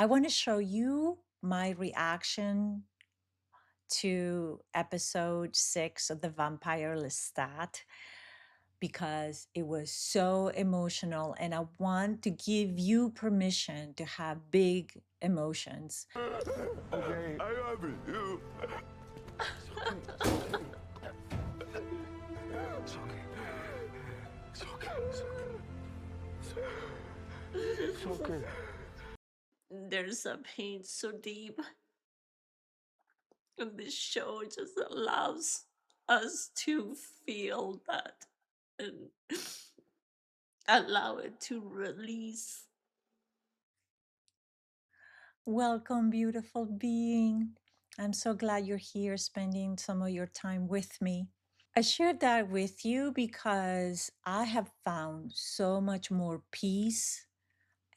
I want to show you my reaction to episode 6 of the Vampire Lestat because it was so emotional, and I want to give you permission to have big emotions. Okay. I love you. It's okay. It's okay. It's okay. It's okay. It's okay. There's a pain so deep, and this show just allows us to feel that and allow it to release. Welcome, beautiful being. I'm so glad you're here spending some of your time with me. I shared that with you because I have found so much more peace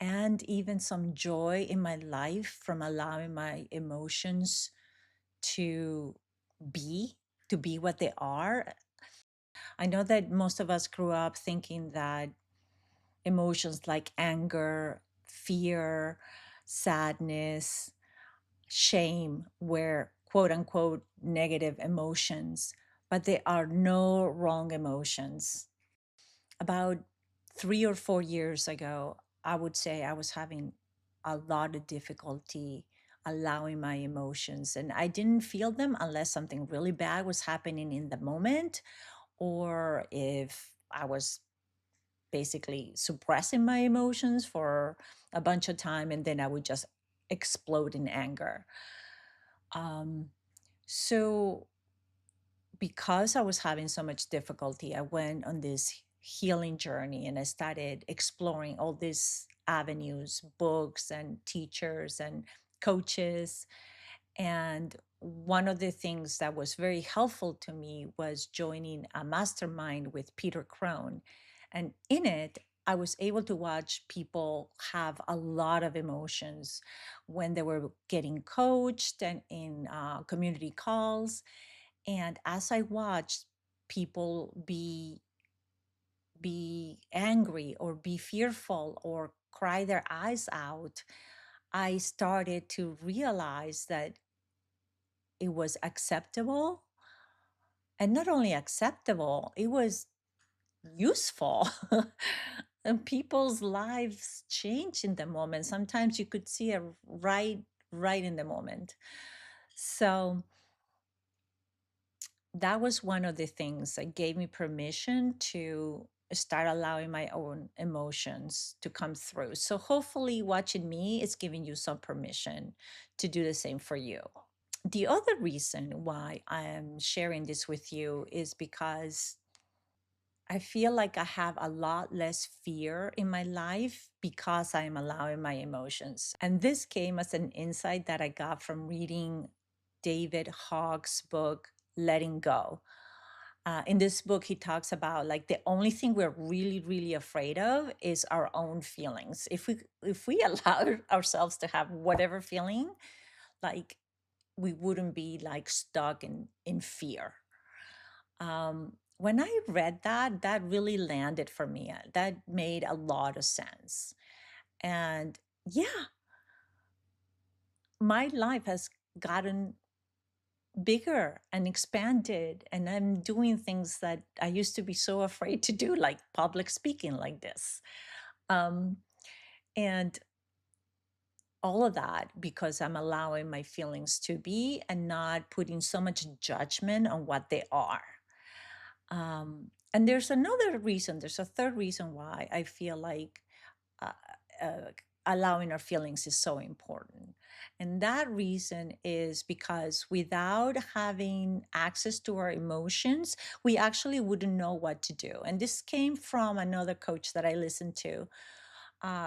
and even some joy in my life from allowing my emotions to be to be what they are. I know that most of us grew up thinking that emotions like anger, fear, sadness, shame were quote unquote negative emotions, but there are no wrong emotions. About 3 or 4 years ago, I would say I was having a lot of difficulty allowing my emotions, and I didn't feel them unless something really bad was happening in the moment, or if I was basically suppressing my emotions for a bunch of time, and then I would just explode in anger. Um, so because I was having so much difficulty, I went on this healing journey and I started exploring all these avenues, books and teachers and coaches. And one of the things that was very helpful to me was joining a mastermind with Peter Crone. And in it, I was able to watch people have a lot of emotions when they were getting coached and in community calls. And as I watched people be angry or be fearful or cry their eyes out, I started to realize that it was acceptable, and not only acceptable, it was useful. And people's lives change in the moment. Sometimes you could see it right in the moment. So that was one of the things that gave me permission to start allowing my own emotions to come through. So hopefully watching me is giving you some permission to do the same for you. The other reason why I am sharing this with you is because I feel like I have a lot less fear in my life because I am allowing my emotions. And this came as an insight that I got from reading David Hogg's book, Letting Go. In this book, he talks about like the only thing we're really afraid of is our own feelings. If we allow ourselves to have whatever feeling, like we wouldn't be like stuck in fear. When I read that, that really landed for me. That made a lot of sense. And yeah, my life has gotten bigger and expanded, and I'm doing things that I used to be so afraid to do, like public speaking like this. Um, and all of that because I'm allowing my feelings to be and not putting so much judgment on what they are. And there's another reason, there's a third reason why I feel like uh, uh, allowing our feelings is so important. And that reason is because without having access to our emotions, we actually wouldn't know what to do. And this came from another coach that I listened to.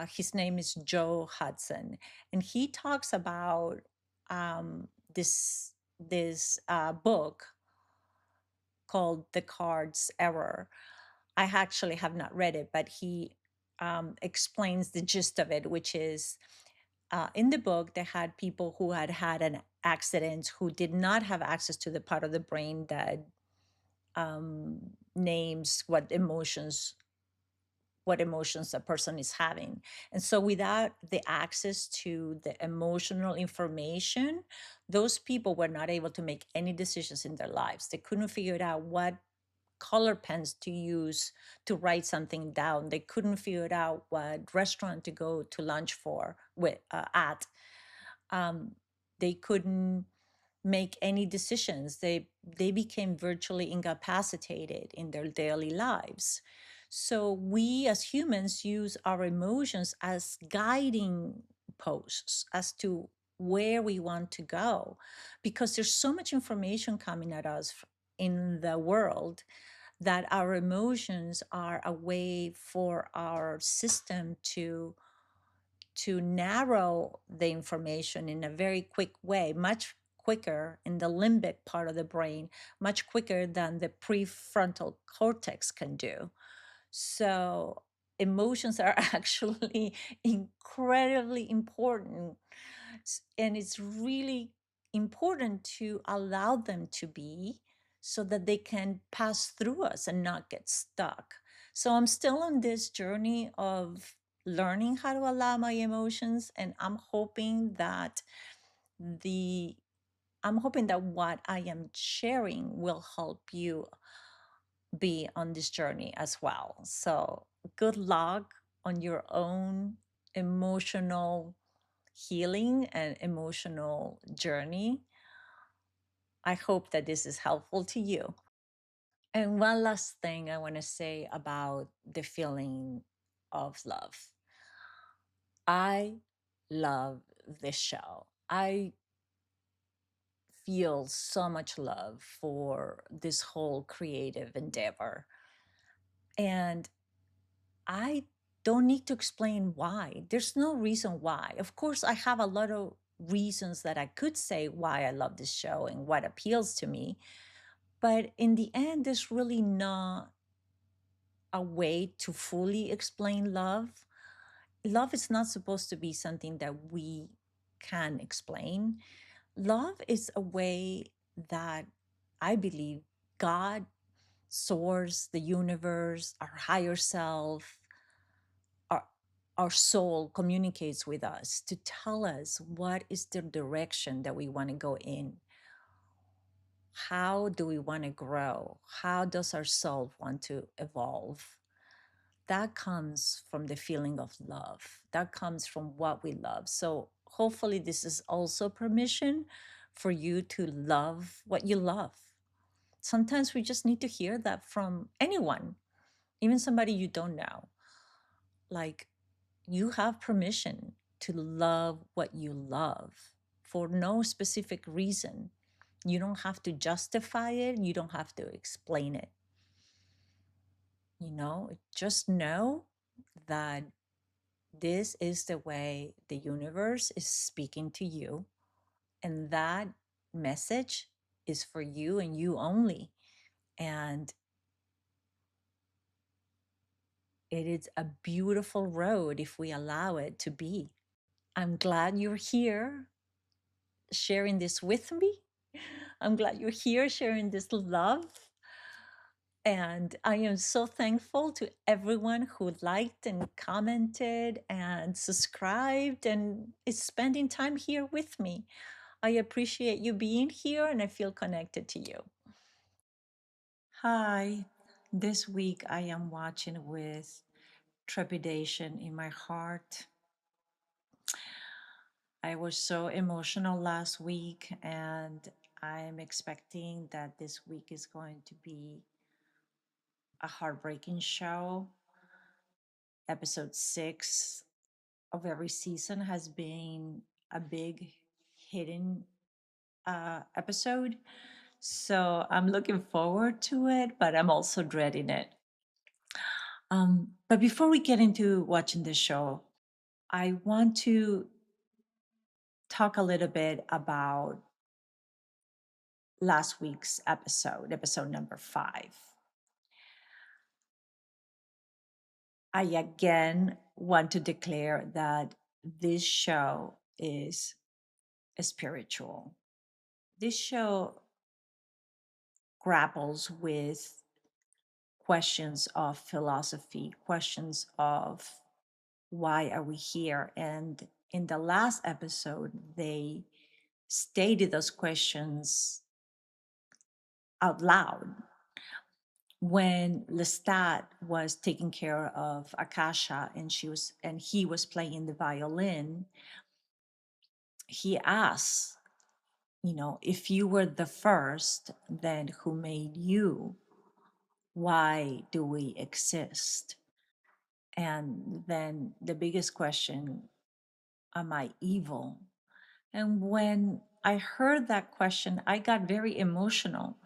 His name is Joe Hudson, and he talks about this book called The Card's Error. I actually have not read it, but he explains the gist of it, which is in the book, they had people who had had an accident who did not have access to the part of the brain that names what emotions what emotions a person is having. And so without the access to the emotional information, those people were not able to make any decisions in their lives. They couldn't figure out what color pens to use to write something down. They couldn't figure out what restaurant to go to lunch for with at. Um, they couldn't make any decisions. They became virtually incapacitated in their daily lives. So we as humans use our emotions as guiding posts as to where we want to go, because there's so much information coming at us in the world, that our emotions are a way for our system to narrow the information in a very quick way, much quicker in the limbic part of the brain, much quicker than the prefrontal cortex can do. So emotions are actually incredibly important. And it's really important to allow them to be, so that they can pass through us and not get stuck. So I'm still on this journey of learning how to allow my emotions, and the I'm hoping that what I am sharing will help you be on this journey as well. So good luck on your own emotional healing and emotional journey. I hope that this is helpful to you. And one last thing I want to say about the feeling of love. I love this show. I feel so much love for this whole creative endeavor. And I don't need to explain why. There's no reason why. Of course, I have a lot of reasons that I could say why I love this show and what appeals to me. But in the end, there's really not a way to fully explain love. Love is not supposed to be something that we can explain. Love is a way that I believe God, source, the universe, our higher self, our, our soul communicates with us to tell us what is the direction that we want to go in. How do we want to grow? How does our soul want to evolve? That comes from the feeling of love. That comes from what we love. So hopefully, this is also permission for you to love what you love. Sometimes we just need to hear that from anyone, even somebody you don't know. Like, you have permission to love what you love for no specific reason. You don't have to justify it, you don't have to explain it. Just know that this is the way the universe is speaking to you, and that message is for you and you only. And it is a beautiful road if we allow it to be. I'm glad you're here sharing this with me. I'm glad you're here sharing this love. And I am so thankful to everyone who liked and commented and subscribed and is spending time here with me. I appreciate you being here and I feel connected to you. Hi, this week I am watching with trepidation in my heart. I was so emotional last week, and I'm expecting that this week is going to be a heartbreaking show. Episode 6 of every season has been a big hidden episode. So I'm looking forward to it, but I'm also dreading it. But before we get into watching the show, I want to talk a little bit about last week's episode number 5. I again want to declare that this show is spiritual. This show grapples with questions of philosophy, questions of why are we here? And in the last episode, they stated those questions out loud. When Lestat was taking care of Akasha and he was playing the violin, he asked, if you were the first, then who made you? Why do we exist? And then the biggest question, am I evil? And when I heard that question, I got very emotional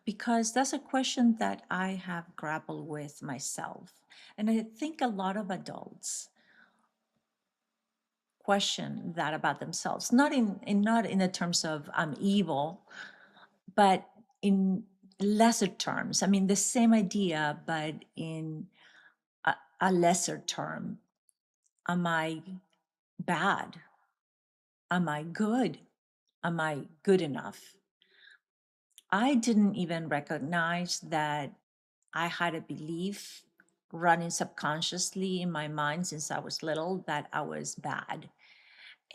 because that's a question that I have grappled with myself. And I think a lot of adults question that about themselves, not in the terms of I'm evil, but in lesser terms. I mean, the same idea, but in a lesser term. Am I bad? Am I good? Am I good enough? I didn't even recognize that I had a belief running subconsciously in my mind since I was little that I was bad.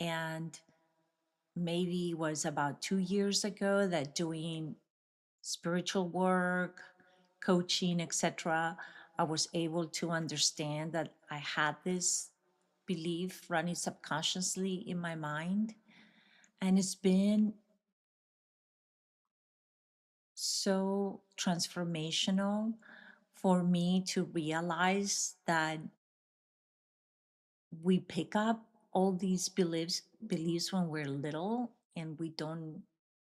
And maybe it was about 2 years ago that doing spiritual work, coaching, etc., I was able to understand that I had this belief running subconsciously in my mind. And it's been so transformational for me to realize that we pick up all these beliefs when we're little and we don't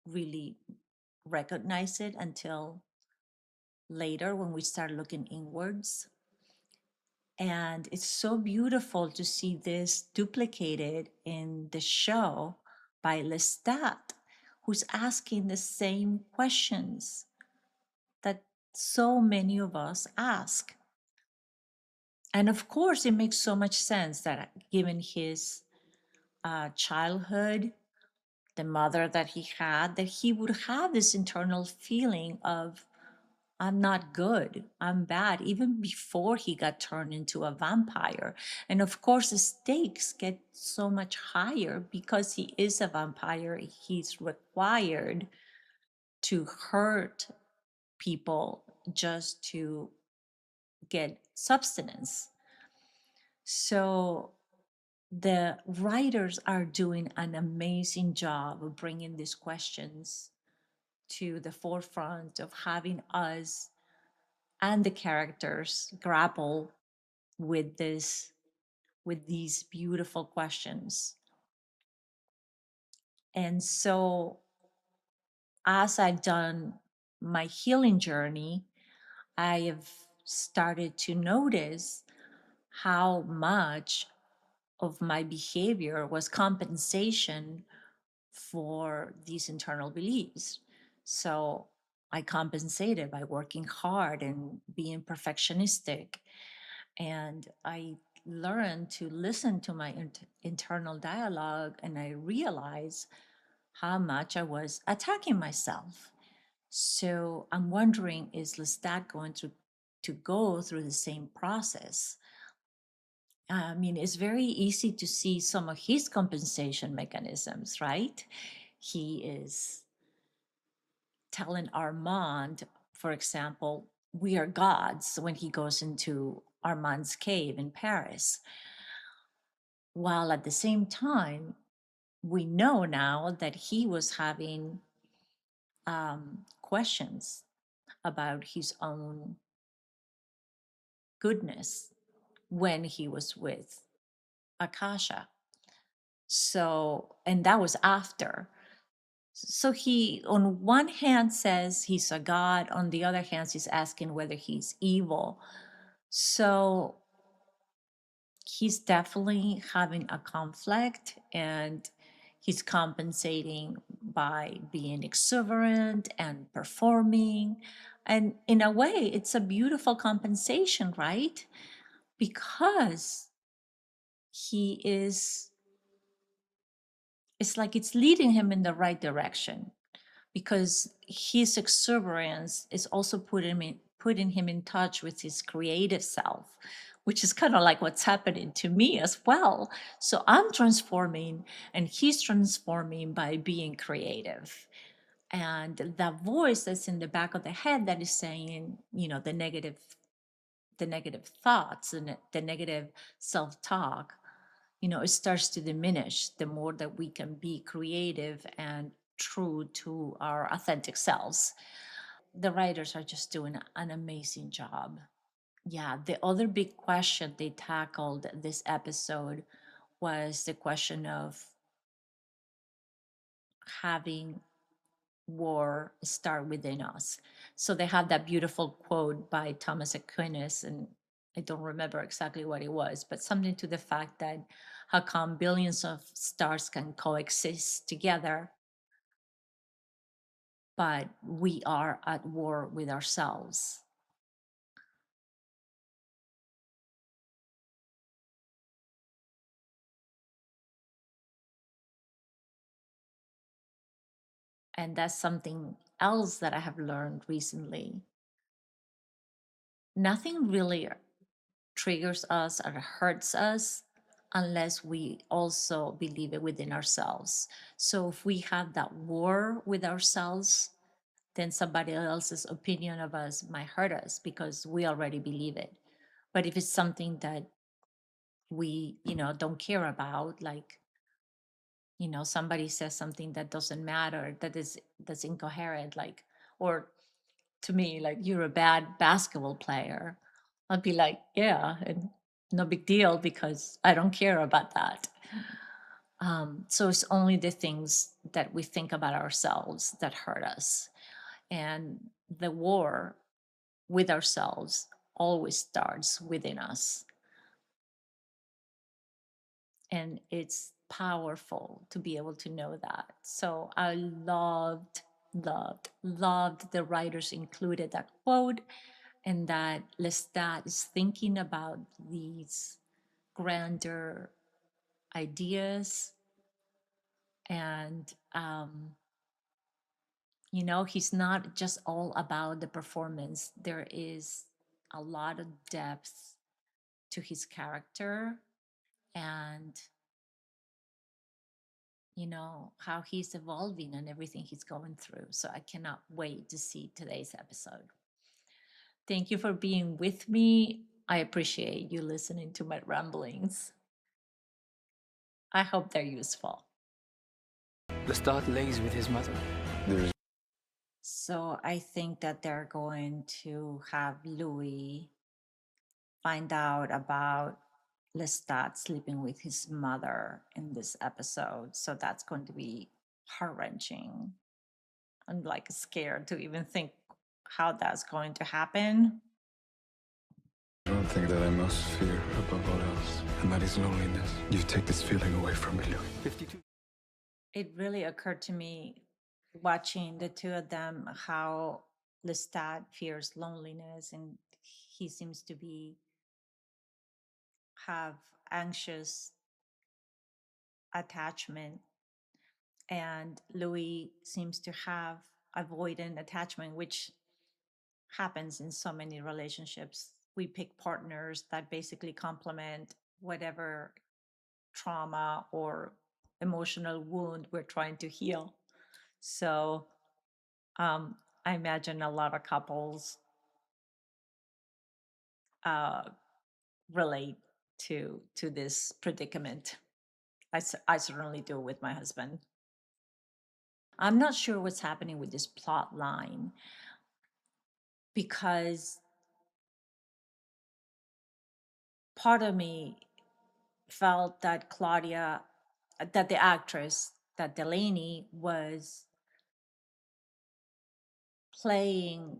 really recognize it until later when we start looking inwards. And it's so beautiful to see this duplicated in the show by Lestat, who's asking the same questions that so many of us ask. And of course, it makes so much sense that given his childhood, the mother that he had, that he would have this internal feeling of, I'm not good, I'm bad, even before he got turned into a vampire. And of course, the stakes get so much higher because he is a vampire. He's required to hurt people just to get substance. So the writers are doing an amazing job of bringing these questions to the forefront of having us and the characters grapple with these beautiful questions. And so as I've done my healing journey, I have started to notice how much of my behavior was compensation for these internal beliefs. So I compensated by working hard and being perfectionistic. And I learned to listen to my internal dialogue, and I realized how much I was attacking myself. So I'm wondering, is Lestat going to go through the same process? I mean, it's very easy to see some of his compensation mechanisms, right? He is telling Armand, for example, we are gods when he goes into Armand's cave in Paris. While at the same time, we know now that he was having questions about his own goodness when he was with Akasha. So, and that was after. So he, on one hand, says he's a god. On the other hand, he's asking whether he's evil. So he's definitely having a conflict, and he's compensating by being exuberant and performing. And in a way, it's a beautiful compensation, right? Because he is, it's like it's leading him in the right direction, because his exuberance is also putting him in touch with his creative self, which is kind of like what's happening to me as well. So I'm transforming and he's transforming by being creative. And that voice that's in the back of the head that is saying, the negative thoughts and the negative self-talk, it starts to diminish the more that we can be creative and true to our authentic selves. The writers are just doing an amazing job. Yeah, the other big question they tackled this episode was the question of having war start within us. So they had that beautiful quote by Thomas Aquinas, and I don't remember exactly what it was, but something to the fact that how come billions of stars can coexist together, but we are at war with ourselves. And that's something else that I have learned recently. Nothing really triggers us or hurts us unless we also believe it within ourselves. So if we have that war with ourselves, then somebody else's opinion of us might hurt us because we already believe it. But if it's something that we, don't care about, like, somebody says something that doesn't matter, that's incoherent, like, or to me, like, you're a bad basketball player, I'd be like, yeah, and no big deal because I don't care about that. So it's only the things that we think about ourselves that hurt us. And the war with ourselves always starts within us. And it's powerful to be able to know that. So I loved the writers included that quote, and that Lestat is thinking about these grander ideas. And, he's not just all about the performance, there is a lot of depth to his character, and, how he's evolving and everything he's going through. So I cannot wait to see today's episode. Thank you for being with me. I appreciate you listening to my ramblings. I hope they're useful. Lestat lays with his mother. There's So I think that they're going to have Louis find out about Lestat sleeping with his mother in this episode. So that's going to be heart wrenching. I'm like scared to even think how that's going to happen. one thing that I most fear above all else, and that is loneliness. You take this feeling away from me, Louis. 52. It really occurred to me watching the two of them how Lestat fears loneliness, and he seems to be have anxious attachment, and Louis seems to have avoidant attachment, which happens in so many relationships. We pick partners that basically complement whatever trauma or emotional wound we're trying to heal. So I imagine a lot of couples uh, relate to this predicament. I certainly do with my husband. I'm not sure what's happening with this plot line because part of me felt that that the actress, that Delaney was playing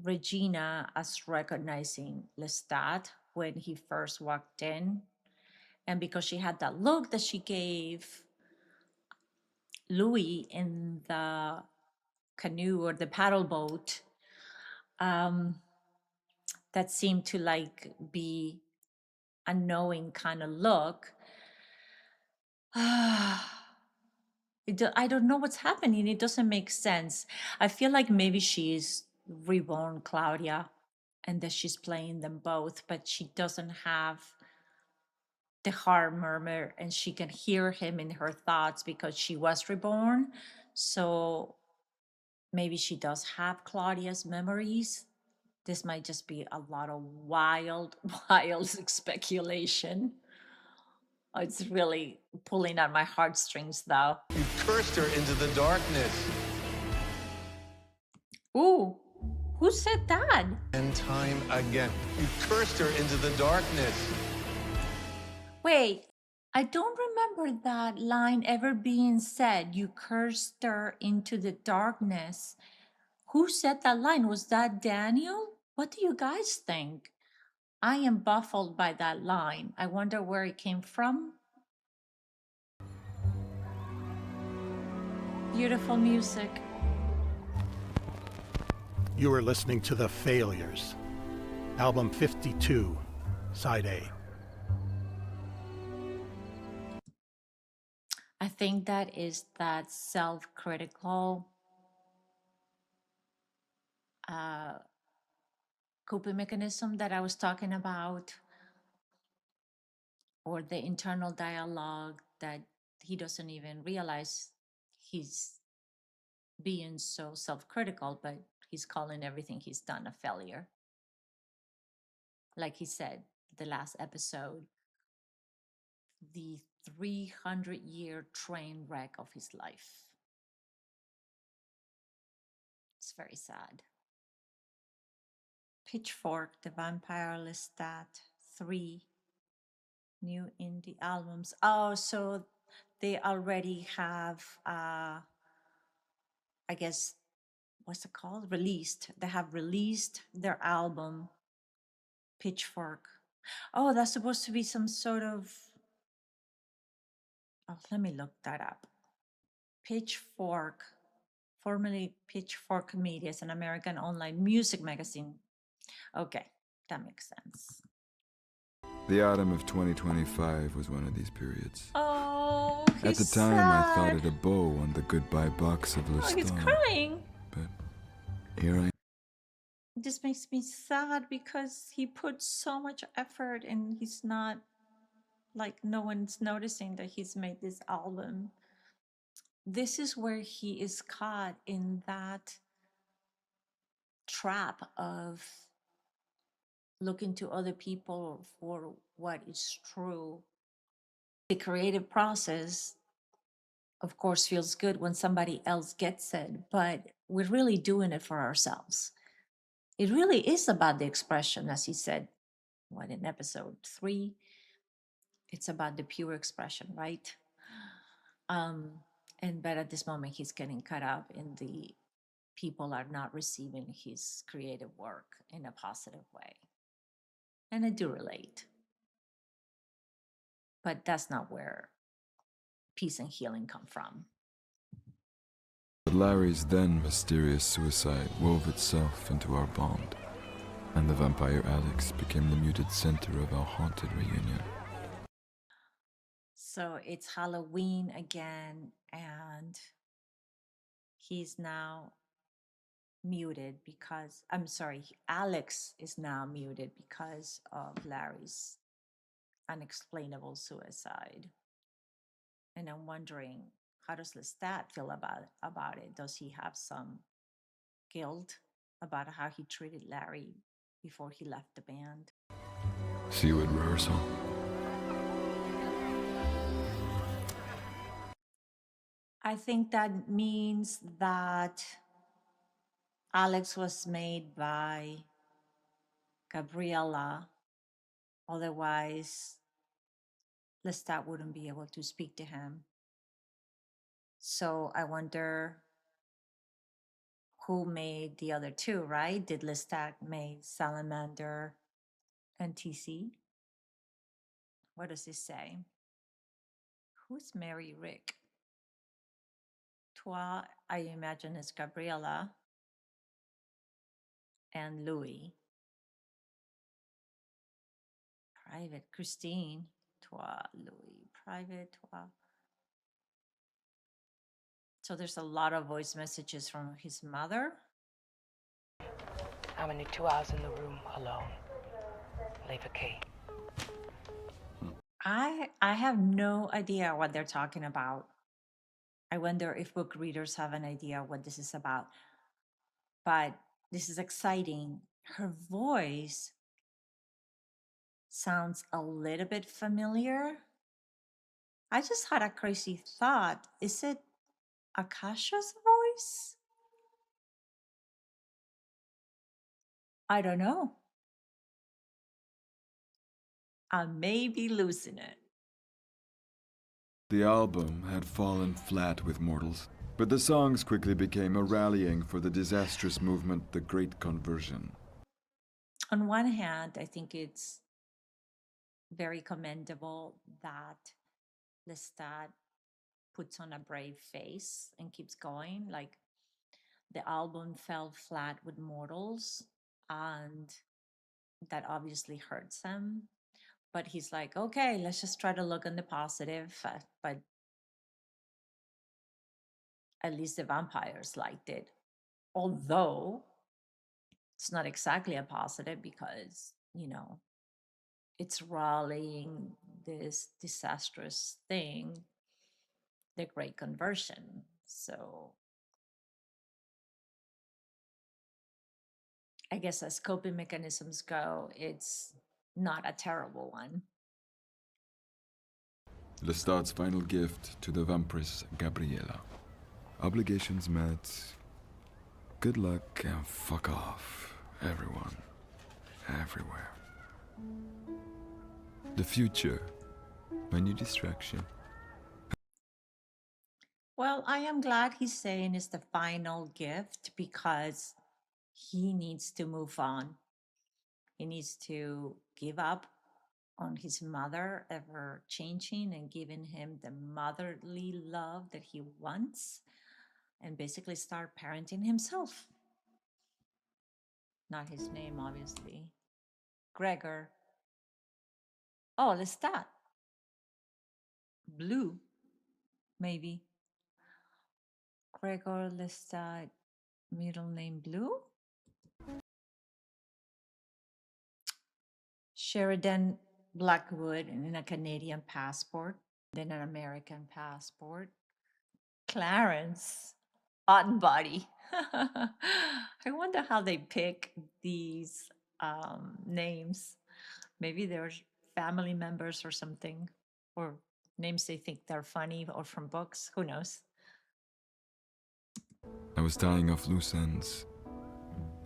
Regina as recognizing Lestat when he first walked in. And because she had that look that she gave Louis in the canoe or the paddle boat, um, that seemed to like be a knowing kind of look. I don't know what's happening. It doesn't make sense. I feel like maybe she's reborn Claudia, and that she's playing them both, but she doesn't have the heart murmur, and she can hear him in her thoughts because she was reborn. So maybe she does have Claudia's memories. This might just be a lot of wild, wild speculation. It's really pulling at my heartstrings, though. You cursed her into the darkness. Ooh, who said that? And time again. You cursed her into the darkness. Wait, I don't remember that line ever being said. You cursed her into the darkness. Who said that line? Was that Daniel? What do you guys think? I am baffled by that line. I wonder where it came from. Beautiful music. You are listening to The Failures, album 52, side A. I think that is that self-critical coping mechanism that I was talking about, or the internal dialogue that he doesn't even realize he's being so self-critical, but he's calling everything he's done a failure. Like he said, the last episode, the 300-year train wreck of his life. It's very sad. Pitchfork, the Vampire Lestat, 3 new indie albums. Oh, so they already have, I guess, what's it called? Released. They have released their album, Pitchfork. Oh, that's supposed to be some sort of, oh, let me look that up. Pitchfork, formerly Pitchfork Media, is an American online music magazine. Okay, that makes sense. The autumn of 2025 was one of these periods. Oh, At the he's time, I thought sad. it a bow on the goodbye box of Oh, he's Lestat. crying. But here I am. It just makes me sad because he put so much effort and he's not, like, no one's noticing that he's made this album. This is where he is caught in that trap of looking to other people for what is true. The creative process, of course, feels good when somebody else gets it, but we're really doing it for ourselves. It really is about the expression, as he said, what, in episode 3, it's about the pure expression, right? But at this moment, he's getting caught up in the people are not receiving his creative work in a positive way. And I do relate. But that's not where peace and healing come from. But Larry's then mysterious suicide wove itself into our bond, and the vampire Alex became the muted center of our haunted reunion. So it's Halloween again, and he's now muted because, I'm sorry, Alex is now muted because of Larry's unexplainable suicide. And I'm wondering, how does Lestat feel about it? Does he have some guilt about how he treated Larry before he left the band? See you at rehearsal. I think that means that Alex was made by Gabriella. Otherwise, Lestat wouldn't be able to speak to him. So I wonder who made the other two, right? Did Lestat make Salamander and TC? What does this say? Who's Mary Rick? Toi, I imagine, is Gabriella and Louis. Private, Christine. Toi, Louis. Private, Toi. So there's a lot of voice messages from his mother. I'm gonna need 2 hours in the room alone. Leave a key. I have no idea what they're talking about. I wonder if book readers have an idea what this is about. But this is exciting. Her voice sounds a little bit familiar. I just had a crazy thought. Is it Akasha's voice? I don't know. I may be losing it. The album had fallen flat with mortals, but the songs quickly became a rallying for the disastrous movement, the Great Conversion. On one hand, I think it's very commendable that Lestat puts on a brave face and keeps going. Like the album fell flat with mortals, and that obviously hurts him. But he's like, okay, let's just try to look on the positive. But at least the vampires liked it. Although it's not exactly a positive because, it's rallying this disastrous thing, the Great Conversion. So I guess as coping mechanisms go, it's not a terrible one. Lestat's final gift to the vampiress Gabriella. Obligations met. Good luck and fuck off, everyone. Everywhere. The future. My new distraction. Well, I am glad he's saying it's the final gift because he needs to move on. He needs to give up on his mother ever changing and giving him the motherly love that he wants and basically start parenting himself. Not his name, obviously. Gregor. Oh, Lestat. Blue, maybe. Gregor Lestat, middle name Blue? Sheridan Blackwood in a Canadian passport, then an American passport. Clarence Oddbody. I wonder how they pick these names. Maybe they're family members or something, or names they think they're funny or from books. Who knows? I was tying off loose ends,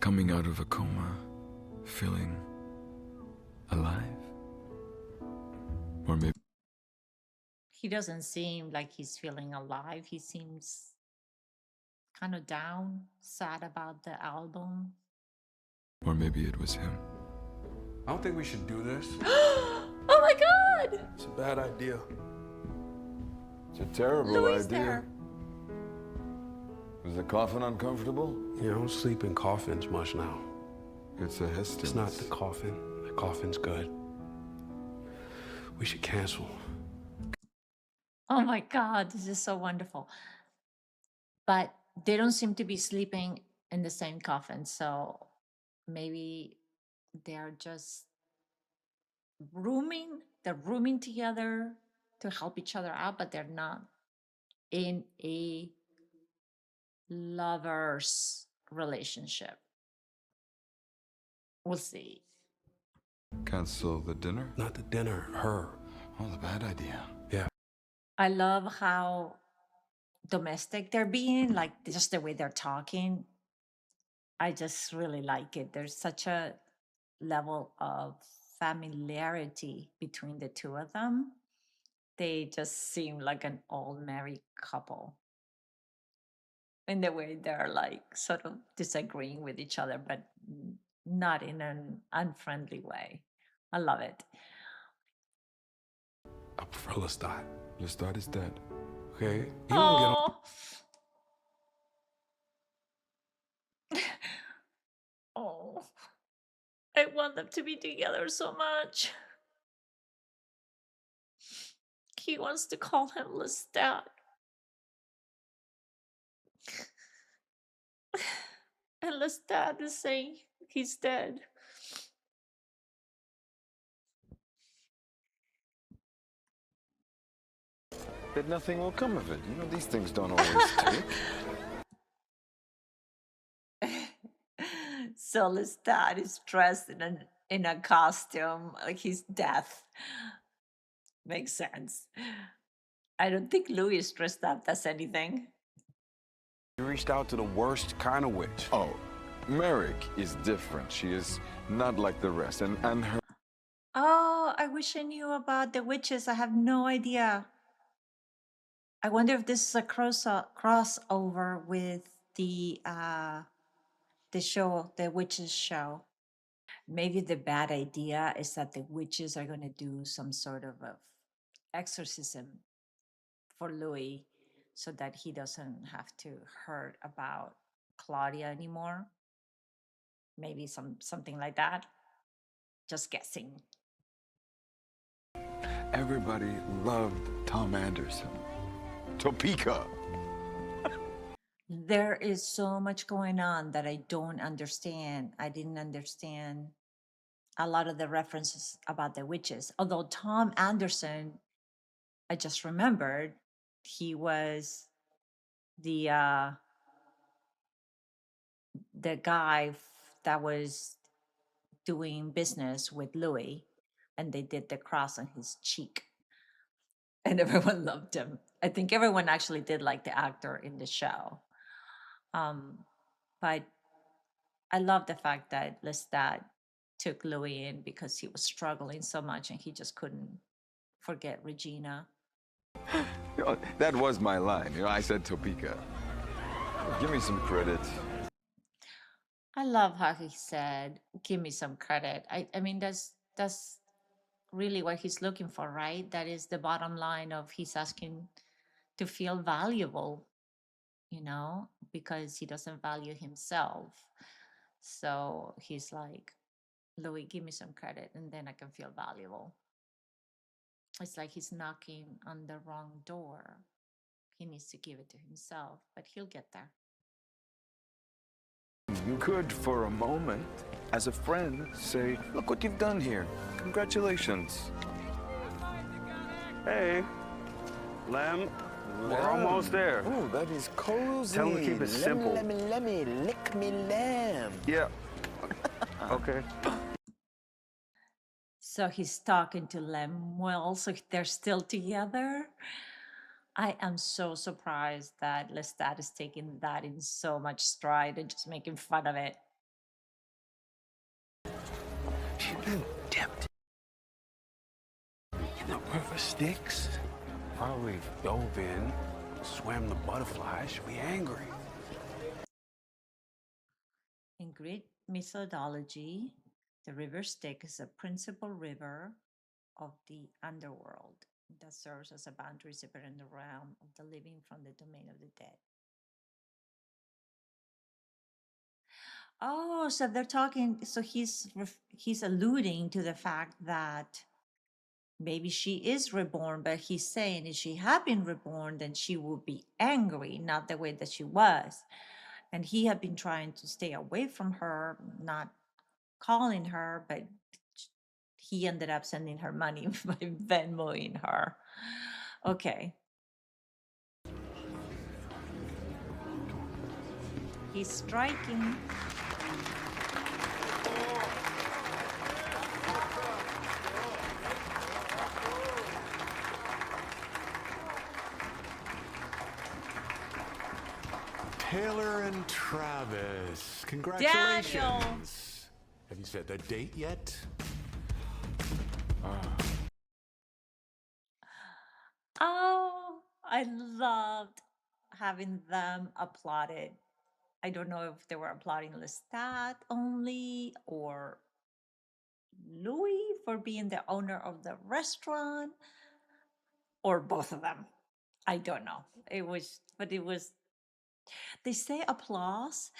coming out of a coma, feeling alive. Or maybe He doesn't seem like he's feeling alive. He seems kind of down, sad about the album. it was him. I don't think we should do this. Oh my God! It's a bad idea. It's a terrible Louis idea. there. Was the coffin uncomfortable? You don't sleep in coffins much now. It's a Heston. It's not the coffin. The coffin's good. We should cancel. Oh my God, this is so wonderful. But they don't seem to be sleeping in the same coffin. So maybe they're just rooming. They're rooming together to help each other out, but they're not in a lover's relationship. We'll see. Cancel the dinner? Not the dinner, her. Oh, the bad idea. Yeah. I love how domestic they're being, like just the way they're talking. I just really like it. There's such a level of familiarity between the two of them. They just seem like an old married couple in the way they're like sort of disagreeing with each other, but not in an unfriendly way. I love it. I prefer Lestat. Lestat is dead. Okay? You don't get on. Oh. Oh, I want them to be together so much. He wants to call him Lestat. And Lestat is saying He's dead. That nothing will come of it. You know, these things don't always take. So Lestat is dressed in a costume like he's death. Makes sense. I don't think Louis is dressed up as anything. You reached out to the worst kind of witch. Oh, Merrick is different. She is not like the rest. And her Oh, I wish I knew about the witches. I have no idea. I wonder if this is a crossover with the show, the witches show. Maybe the bad idea is that the witches are going to do some sort of exorcism for Louis so that he doesn't have to heard about Claudia anymore. Maybe something like that. Just guessing. everybody loved Tom Anderson. Topeka. There is so much going on that I don't understand. I didn't understand a lot of the references about the witches. Although Tom Anderson, I just remembered, he was the guy that was doing business with Louis, and they did the cross on his cheek, and everyone loved him. I think everyone actually did like the actor in the show. But I love the fact that Lestat took Louis in because he was struggling so much and he just couldn't forget Regina. You know, that was my line. You know, I said Topeka. Give me some credit. I love how he said, "Give me some credit." I mean, that's really what he's looking for, right? That is the bottom line of he's asking to feel valuable, because he doesn't value himself. So he's like, Louis, give me some credit and then I can feel valuable. It's like he's knocking on the wrong door. He needs to give it to himself, but he'll get there. You could, for a moment, as a friend, say, look what you've done here. Congratulations. Hey, Lem, we're almost there. Oh, that is cozy. Tell him to keep it simple. Let me lick me lamb. Yeah. Okay. So he's talking to Lemuel, so they're still together. I am so surprised that Lestat is taking that in so much stride and just making fun of it. You've been dipped in the river Styx. Probably dove in, swam the butterflies. Should be angry. In Greek mythology, the river Styx is a principal river of the underworld that serves as a boundary separating the realm of the living from the domain of the dead. Oh, so they're talking. So he's alluding to the fact that maybe she is reborn, but he's saying if she had been reborn, then she would be angry, not the way that she was. And he had been trying to stay away from her, not calling her, but he ended up sending her money by Venmoing her. Okay. He's striking. Taylor and Travis, congratulations. Daniel. Have you set the date yet? Oh, I loved having them applauded. I don't know if they were applauding Lestat only or Louis for being the owner of the restaurant or both of them. I don't know. They say applause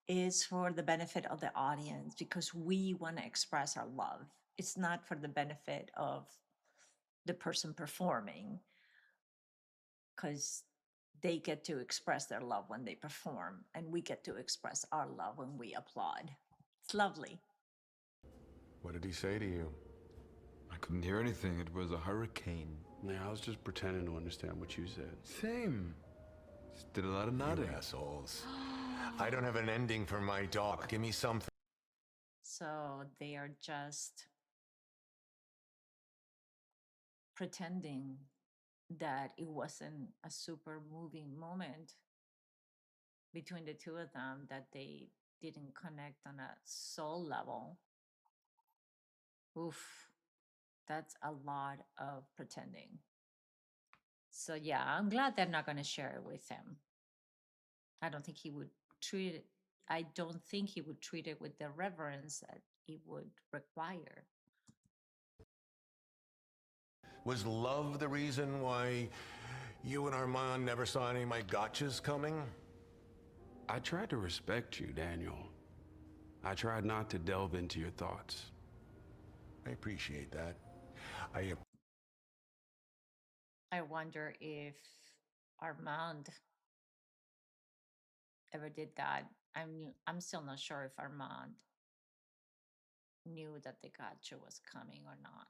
is for the benefit of the audience because we want to express our love. It's not for the benefit of the person performing because they get to express their love when they perform and we get to express our love when we applaud. It's lovely. What did he say to you? I couldn't hear anything. It was a hurricane. Yeah, I was just pretending to understand what you said. Same. Just did a lot of You nodding. assholes. I don't have an ending for my dog. Give me something. So they are just pretending that it wasn't a super moving moment between the two of them, that they didn't connect on a soul level. Oof, that's a lot of pretending. So yeah, I'm glad they're not going to share it with him. I don't think he would treat it. I don't think he would treat it with the reverence that it would require. Was love the reason why you and Armand never saw any of my gotchas coming? I tried to respect you, Daniel. I tried not to delve into your thoughts. I appreciate that. I wonder if Armand ever did that. I'm still not sure if Armand knew that the gotcha was coming or not.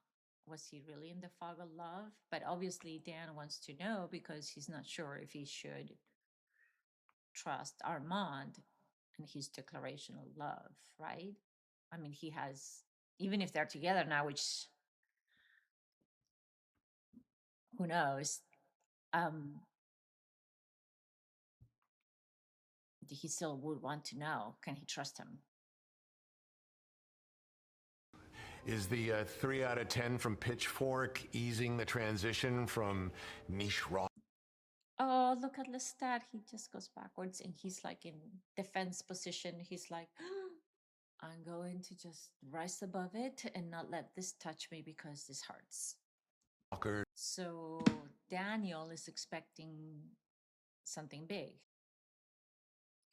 Was he really in the fog of love? But obviously Dan wants to know because he's not sure if he should trust Armand and his declaration of love, right? I mean, he has, even if they're together now, which who knows, he still would want to know, can he trust him? Is the 3 out of 10 from Pitchfork easing the transition from niche rock? Oh, look at Lestat. He just goes backwards and he's like in defense position. He's like, I'm going to just rise above it and not let this touch me because this hurts. So Daniel is expecting something big.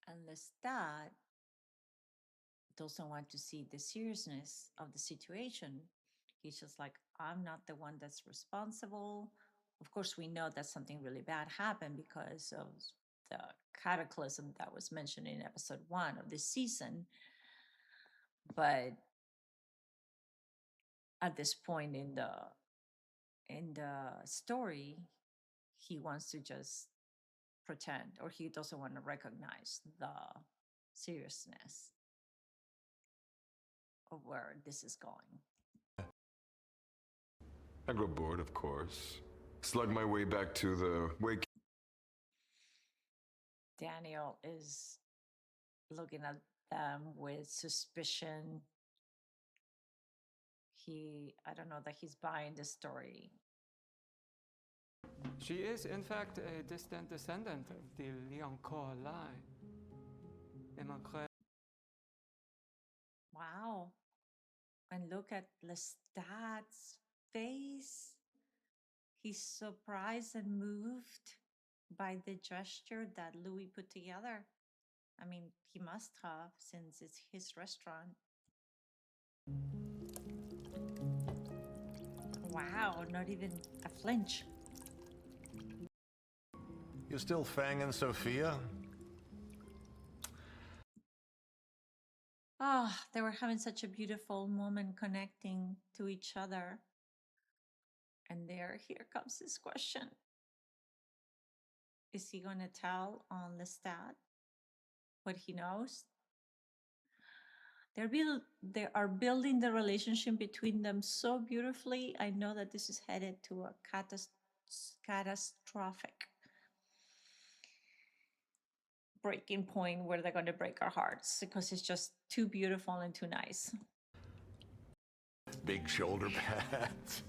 And Lestat doesn't want to see the seriousness of the situation. He's just like, I'm not the one that's responsible. Of course, we know that something really bad happened because of the cataclysm that was mentioned in episode 1 of this season. But at this point in the story, he wants to just pretend, or he doesn't want to recognize the seriousness of where this is going. I grow bored, of course. Slug my way back to the wake. Daniel is looking at them with suspicion. I don't know that he's buying the story. She is, in fact, a distant descendant of the Liancourt line. Wow. And look at Lestat's face. He's surprised and moved by the gesture that Louis put together. I mean, he must have, since it's his restaurant. Wow, not even a flinch. You still fanging Sophia? They were having such a beautiful moment connecting to each other. And here comes this question. Is he going to tell on Lestat what he knows? They are building the relationship between them so beautifully. I know that this is headed to a catastrophic breaking point where they're going to break our hearts because it's just too beautiful and too nice. Big shoulder pads.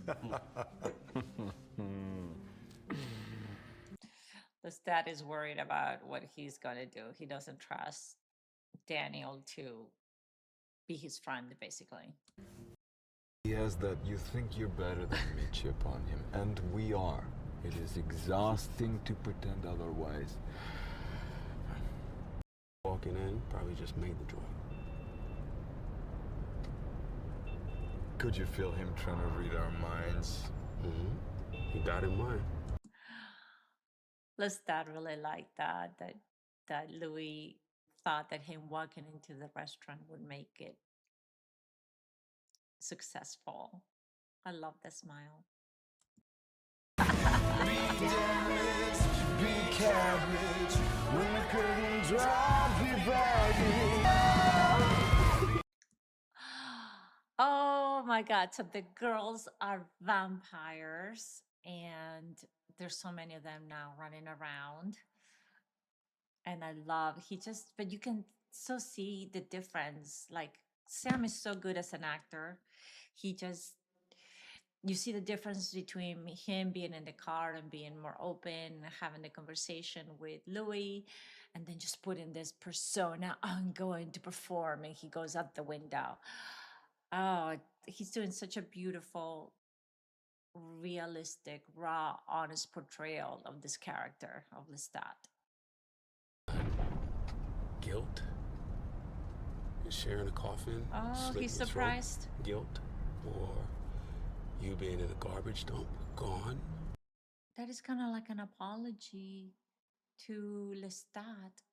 Lestat is worried about what he's going to do. He doesn't trust Daniel to be his friend, basically. He has that you think you're better than me chip on him, and we are. It is exhausting to pretend otherwise. Walking in probably just made the joint. Could you feel him trying to read our minds? Mm-hmm. He got in mind. Lestat really liked that Louis thought that him walking into the restaurant would make it successful. I love the smile. Oh my God. So the girls are vampires, and there's so many of them now running around. And I love, but you can so see the difference. Like, Sam is so good as an actor. He just, you see the difference between him being in the car and being more open, having the conversation with Louis, and then just putting this persona, I'm going to perform, and he goes out the window. Oh, he's doing such a beautiful, realistic, raw, honest portrayal of this character of Lestat. Guilt? You're sharing a coffin? Oh, slit he's in the throat? surprised. Guilt? Or you being in a garbage dump? Gone? That is kind of like an apology to Lestat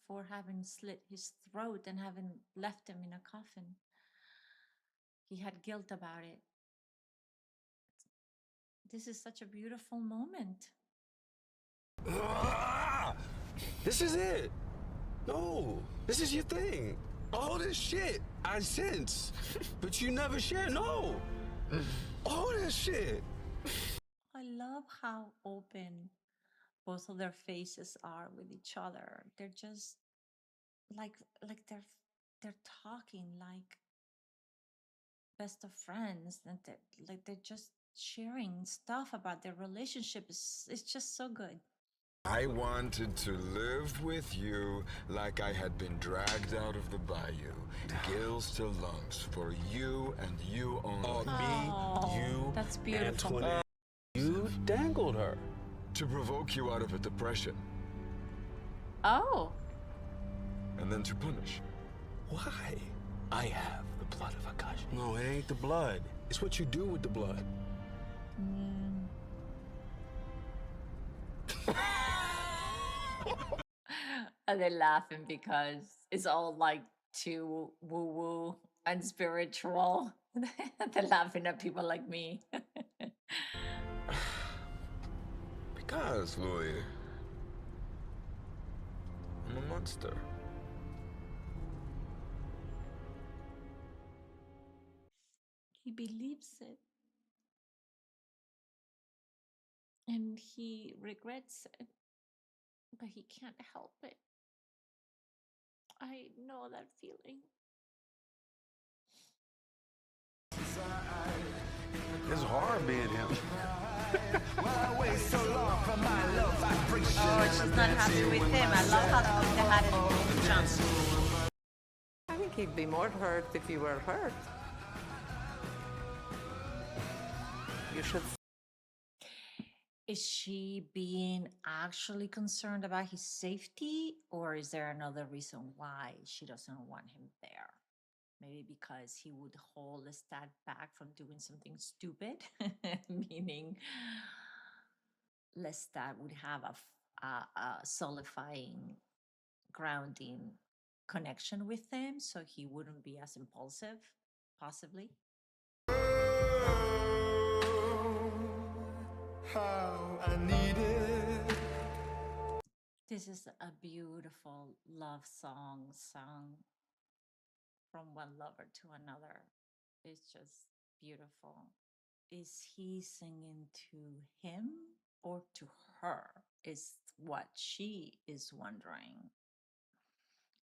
for having slit his throat and having left him in a coffin. He had guilt about it. This is such a beautiful moment. Ah! This is it. No, this is your thing. All this shit I sense, but you never share. No, all this shit. I love how open both of their faces are with each other. They're just like they're talking like best of friends, and they're just sharing stuff about their relationship. It's just so good. I wanted to live with you like I had been dragged out of the bayou, gills to lungs, for you and you only. Oh, you, that's beautiful. Antoinette. You dangled her. To provoke you out of a depression, Oh, and then to punish. Why? I have the blood of Akashi. No, it ain't the blood. It's what you do with the blood. and they're laughing because it's all like too woo woo and spiritual. They're laughing at people like me. Because, Louis, I'm a monster. He believes it. And he regrets it. But he can't help it. I know that feeling. It's hard being him. Oh, she's not happy with him. I love how they had it jumps. I think he'd be more hurt if he were hurt. You should. Is she being actually concerned about his safety, or is there another reason why she doesn't want him there? Maybe because he would hold Lestat back from doing something stupid, meaning Lestat would have a solidifying, grounding connection with him, so he wouldn't be as impulsive, possibly. How I need it. This is a beautiful love song sung from one lover to another. It's just beautiful. Is he singing to him or to her? Is what she is wondering.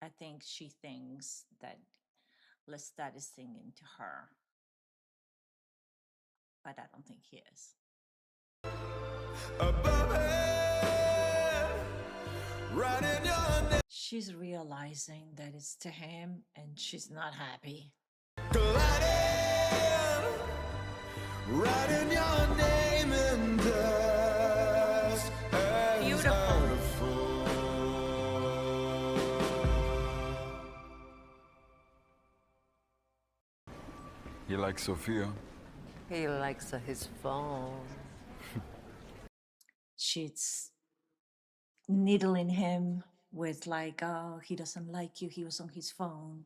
I think she thinks that Lestat is singing to her, but I don't think he is. She's realizing that it's to him and she's not happy. Writing your name in dust. Beautiful. You like Sophia? He likes his phone. She's needling him with like, oh, he doesn't like you. He was on his phone.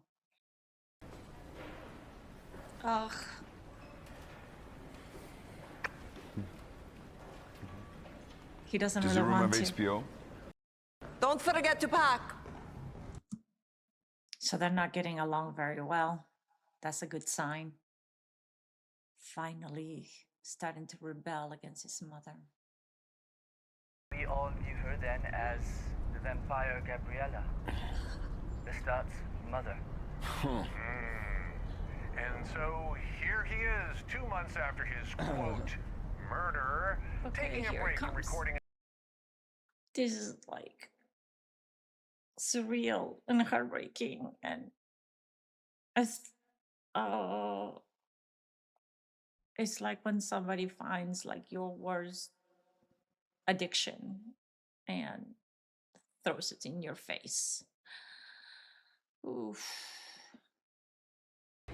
Ugh. He doesn't Does really the room want have to. HBO? Don't forget to pack. So they're not getting along very well. That's a good sign. Finally starting to rebel against his mother. We all knew her then as the vampire Gabriella, Lestat's mother. And so here he is, 2 months after his quote murder, Okay, taking a here it break from comes. recording. This is like surreal and heartbreaking, and it's it's like when somebody finds like your worst addiction and throws it in your face. Oof.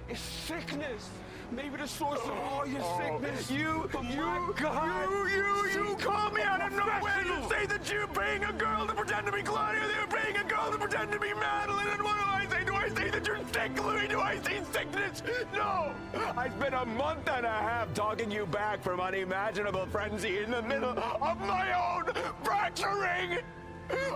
It's sickness. Maybe the source of all your sickness. You call me out of nowhere. You say that you're paying a girl to pretend to be Claudia. They're paying a girl to pretend to be Madeline. And what do I say? Do I say that you're sick, Louis? Do I say sickness? No. I spent a month and a half talking you back from unimaginable frenzy in the middle of my own fracturing.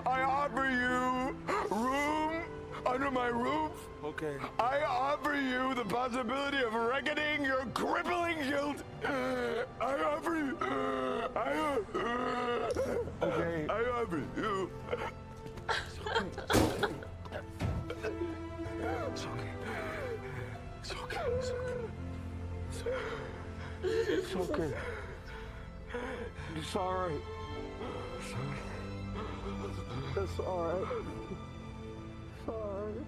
I offer you room under my roof. Okay. I offer you the possibility of reckoning your crippling guilt. I offer you. Okay. I offer you. It's okay. It's okay. It's okay. It's okay. It's all right. It's all right. It's all right.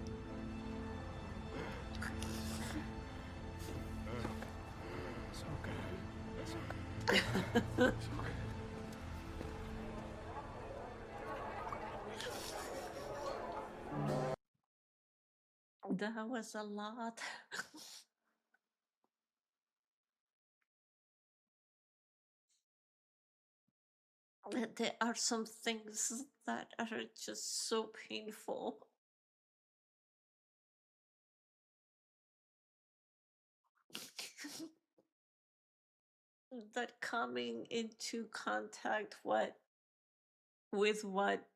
That was a lot. There are some things that are just so painful. That coming into contact with what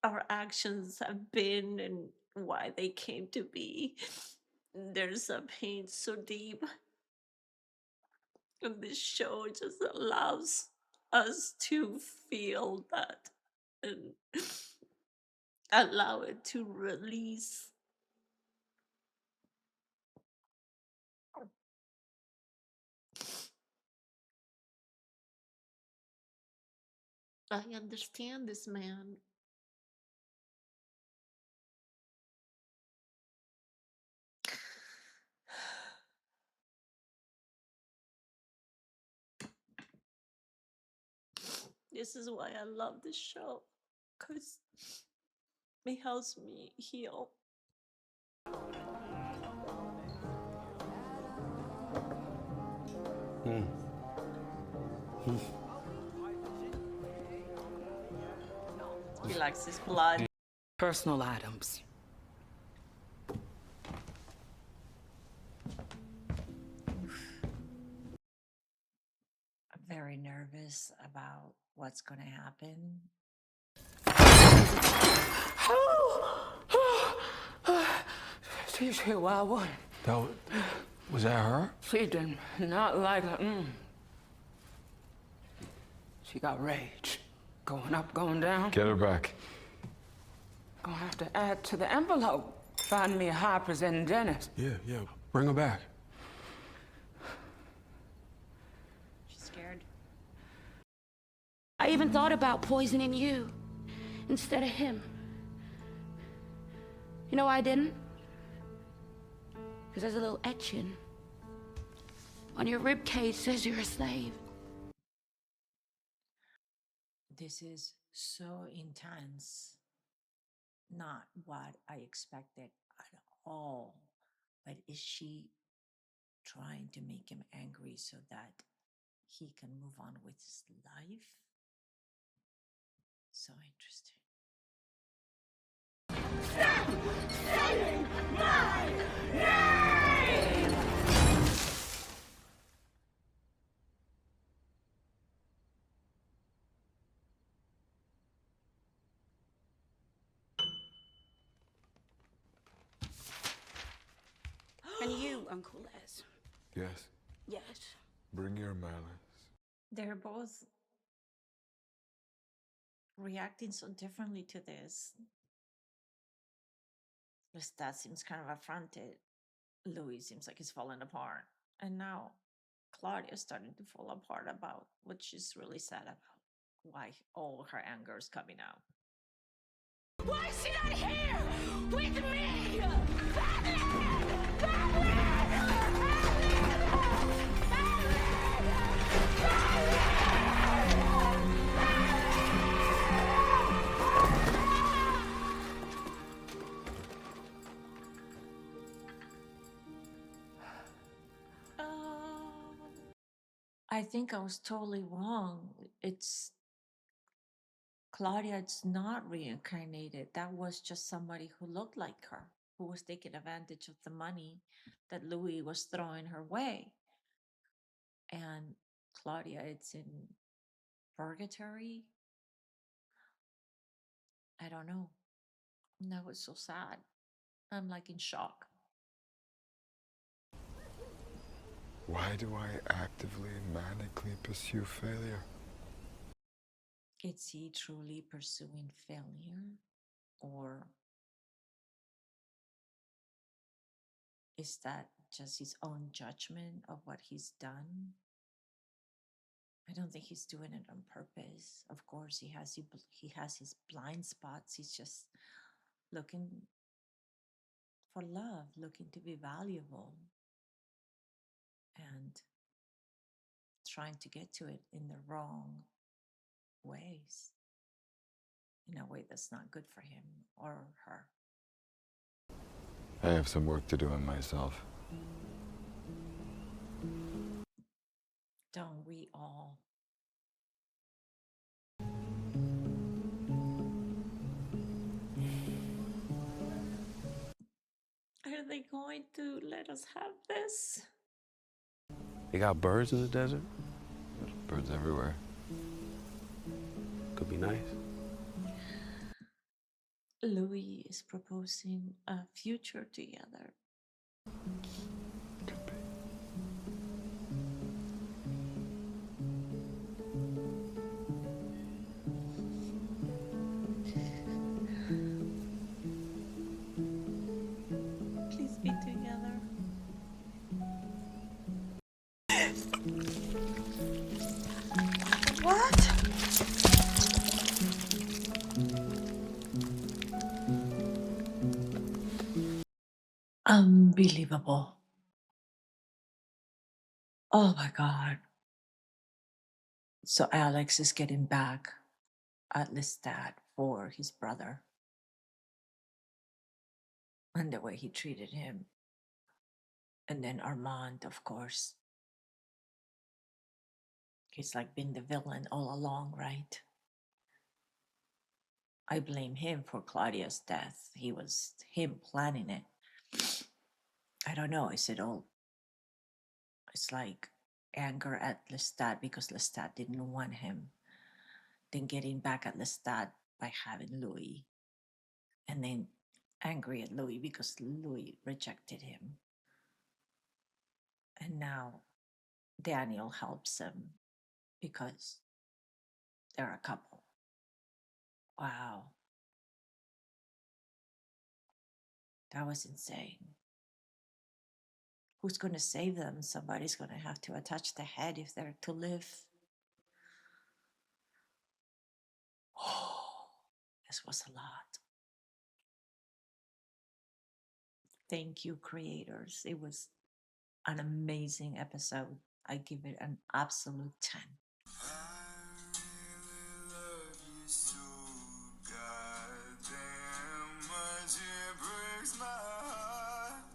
our actions have been and why they came to be. There's a pain so deep. And this show just allows us to feel that and allow it to release. I understand this man. This is why I love this show, because it helps me heal. He likes his blood. Personal items. I'm very nervous about what's going to happen. She's here while I was. Was that her? She did not like her. She got rage. Going up, going down. Get her back. Gonna have to add to the envelope. Find me a high-presenting dentist. Yeah. Bring her back. She's scared. I even thought about poisoning you instead of him. You know why I didn't? Because there's a little etching on your rib cage says you're a slave. This is so intense. Not what I expected at all. But is she trying to make him angry so that he can move on with his life? So interesting. Stop saying my name! And you, Uncle Les. Yes, Yes. bring your malice. They're both reacting so differently to this. Lestat seems kind of affronted. Louis seems like he's falling apart. And now Claudia's starting to fall apart about what she's really sad about. Why all her anger is coming out. Why is she not here with me? I think I was totally wrong. It's Claudia, it's not reincarnated. That was just somebody who looked like her, who was taking advantage of the money that Louis was throwing her way. And Claudia, it's in purgatory. I don't know. That was so sad. I'm like in shock. Why do I actively, manically pursue failure? Is he truly pursuing failure? Or is that just his own judgment of what he's done? I don't think he's doing it on purpose. Of course, he has his blind spots. He's just looking for love, looking to be valuable, and trying to get to it in the wrong ways, in a way that's not good for him or her. I have some work to do on myself. Don't we all? Are they going to let us have this? They got birds in the desert? There's birds everywhere. Could be nice. Louis is proposing a future together. Could be. Please be together. What? Unbelievable. Oh my God. So Alex is getting back at Lestat for his brother and the way he treated him. And then Armand, of course. He's like been the villain all along, right? I blame him for Claudia's death. He was him planning it. I don't know. Is it all? It's like anger at Lestat because Lestat didn't want him. Then getting back at Lestat by having Louis. And then angry at Louis because Louis rejected him. And now Daniel helps him because they're a couple. Wow. That was insane. Who's going to save them? Somebody's going to have to attach the head if they're to live. Oh, this was a lot. Thank you, creators. It was an amazing episode. I give it an absolute 10.